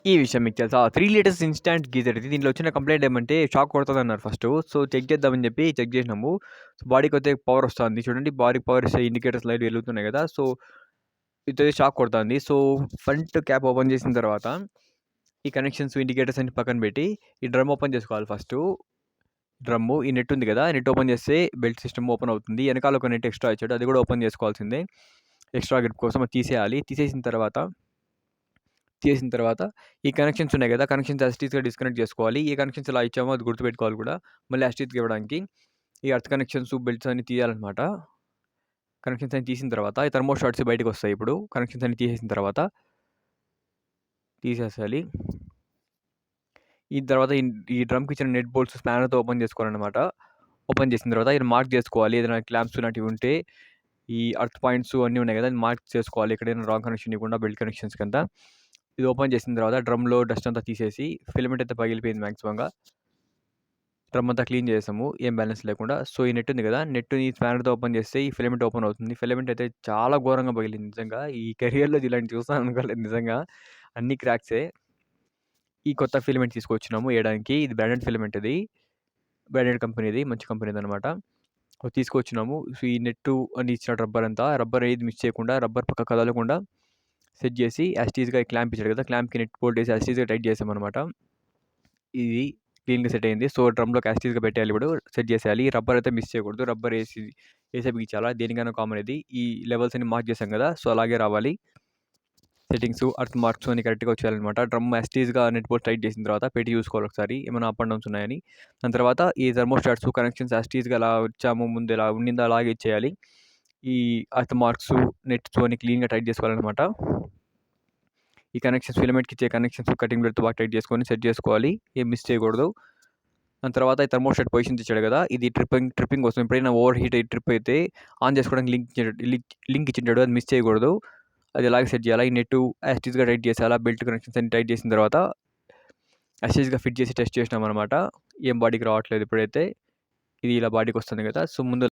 ఈ విషయం మీకు తెలుసా? 3 లీటర్స్ ఇన్‌స్టాంట్ గీజర్ ఇది. దీంట్లో వచ్చిన కంప్లెయింట్ ఏమంటే షాక్ కొడతదన్నారు ఫస్టు. సో, చెక్ చేద్దామని చెప్పి చెక్ చేసినాము. సో, బాడీకొతే పవర్ వస్తాంది. చూడండి బాడీకి పవర్ ఇస్తే ఇండికేటర్స్ లైట్ వెలుగుతున్నాయి కదా! సో, ఇదైతే షాక్ కొడతాంది. సో, ఫ్రంట్ క్యాప్ ఓపెన్ చేసిన తర్వాత ఈ కనెక్షన్స్, ఇండికేటర్స్ అన్ని పక్కన పెట్టి ఈ డ్రమ్ ఓపెన్ చేసుకోవాలి ఫస్టు. డ్రమ్ము ఈ నెట్ ఉంది కదా! నెట్ ఓపెన్ చేస్తే బెల్ట్ సిస్టమ్ ఓపెన్ అవుతుంది. ఎనకాల ఒక నెట్ ఎక్స్ట్రా ఇచ్చాడు. అది కూడా ఓపెన్ చేసుకోవాల్సిందే. ఎక్స్ట్రా గ్రిప్ కోసం అది తీసేయాలి. తీసేసిన తర్వాత ఈ కనెక్షన్స్ ఉన్నాయి కదా! కనెక్షన్స్ యాజ్ ఇట్ ఈస్‌గా డిస్కనెక్ట్ చేసుకోవాలి. ఏ కనెక్షన్స్ ఎలా ఇచ్చామో అది గుర్తుపెట్టుకోవాలి కూడా. మళ్ళీ యాజ్ ఇట్ ఈస్‌గా ఇవ్వడానికి. ఈ ఎర్త్ కనెక్షన్స్, బెల్ట్స్ అన్నీ తీయాలనమాట. కనెక్షన్స్ అన్ని తీసిన తర్వాత ఈ థర్మోస్టాట్స్ బయటకొస్తాయి ఇప్పుడు. కనెక్షన్స్ అన్ని తీసేసిన తర్వాత తీసేసేయాలి. ఈ తర్వాత ఈ డ్రమ్‌కి ఇచ్చిన నెట్ బోల్ట్స్ స్పానర్‌తో ఓపెన్ చేసుకోవాలనమాట. ఓపెన్ చేసిన తర్వాత ఇది మార్క్ చేసుకోవాలి. ఏదైనా క్లాంప్స్ లాంటివి ఉంటే ఈ ఎర్త్ పాయింట్స్ అన్నీ ఉన్నాయి కదా! మార్క్ చేసుకోవాలి. ఎక్కడైనా రాంగ్ కనెక్షన్ ఇవ్వకుండా బెల్ట్ కనెక్షన్స్ కింద. ఇది ఓపెన్ చేసిన తర్వాత డ్రమ్‌లో డస్ట్ అంతా తీసేసి ఫిలమెంట్ అయితే పగిలిపోయింది మాక్సిమంగా. డ్రమ్ అంతా క్లీన్ చేసాము. ఏం బ్యాలెన్స్ లేకుండా. సో, ఈ నెట్ ఉంది కదా! నెట్‌ని స్పానర్‌తో ఓపెన్ చేస్తే ఈ ఫిలమెంట్ ఓపెన్ అవుతుంది. ఫిలమెంట్ అయితే చాలా ఘోరంగా పగిలింది నిజంగా. ఈ కెరియర్‌లో ఇలాంటివి చూస్తాను అనుకోలేదు నిజంగా. అన్నీ క్రాక్సే. ఈ కొత్త ఫిలమెంట్ తీసుకొచ్చినాము ఎయడానికి. ఇది బ్రాండెడ్ ఫిలమెంట్ ఇది. బ్రాండెడ్ కంపెనీది. మంచి కంపెనీదనమాట. తీసుకొచ్చినాము. సో, ఈ నెట్టు అని ఇచ్చిన రబ్బర్ అంతా రబ్బర్ ఏది మిస్ చేయకుండా రబ్బర్ పక్కకు కదలకుండా సెట్ చేసి యాజ్ ఇట్ ఈస్‌గా క్లాంప్ ఇచ్చాడు కదా! క్లాంప్‌కి నెట్ బోల్ట్ ఏసి యాజ్ ఇట్ ఈస్‌గా టైట్ చేసామనమాట. ఇది క్లీన్‌గా సెట్ అయింది. సో, డ్రమ్‌లోకి యాజ్ ఇట్ ఈస్‌గా పెట్టేయాలి ఇప్పుడు. సెట్ చేసేయాలి. రబ్బర్ అయితే మిస్ చేయకూడదు. రబ్బర్ ఏసే బిగించాలా. దేనికైనా కామన్ ఇది. ఈ లెవెల్స్ అన్ని మార్క్ చేసాం కదా! సో, అలాగే రావాలి. సెట్టింగ్స్, ఎర్త్ మార్క్స్ అన్ని కరెక్ట్‌గా వచ్చేయాలనమాట. డ్రమ్ యాజ్ ఇట్ ఈస్‌గా నెట్ బోల్ట్ టైట్ చేసిన తర్వాత పెట్టి చూసుకోవాలి ఒకసారి. ఏమైనా అప్ అండ్ డౌన్స్ ఉన్నాయని. దాని తర్వాత ఈ థర్మోస్టాట్స్ కనెక్షన్స్ యాజ్ ఇట్ ఈస్‌గా ఎలా ఇచ్చామో ముందు ఎలా ఉండిందో అలాగే ఇచ్చేయాలి. ఈ ఎర్త్ మార్క్స్, నెట్స్ అన్ని క్లీన్‌గా టైట్ చేసుకోవాలనమాట. ఈ కనెక్షన్స్ ఫిలమెంట్‌కి ఇచ్చే కనెక్షన్స్ కటింగ్ బ్లేడ్‌తో బాగా టైట్ చేసుకొని సెట్ చేసుకోవాలి. ఏం మిస్ చేయకూడదు. దాని తర్వాత ఈ థర్మోస్టాట్ పొజిషన్స్ ఇచ్చాడు కదా! ఇది ట్రిప్పింగ్ కోసం ఎప్పుడైనా ఓవర్ హీట్ అయ్యి ట్రిప్ అయితే ఆన్ చేసుకోవడానికి లింక్ ఇచ్చింటాడు. అది మిస్ చేయకూడదు. అది ఎలాగ సెట్ చేయాలా? ఈ నెట్ యాజ్ ఇట్ ఈస్‌గా టైట్ చేసేయాలా? బెల్ట్ కనెక్షన్స్ అన్ని టైట్ చేసిన తర్వాత యాజ్ ఇట్ ఈస్‌గా ఫిట్ చేసి టెస్ట్ చేసినామనమాట. ఏం బాడీకి రావట్లేదు ఇప్పుడైతే. ఇది ఇలా బాడీకి వస్తుంది కదా! సో, ముందు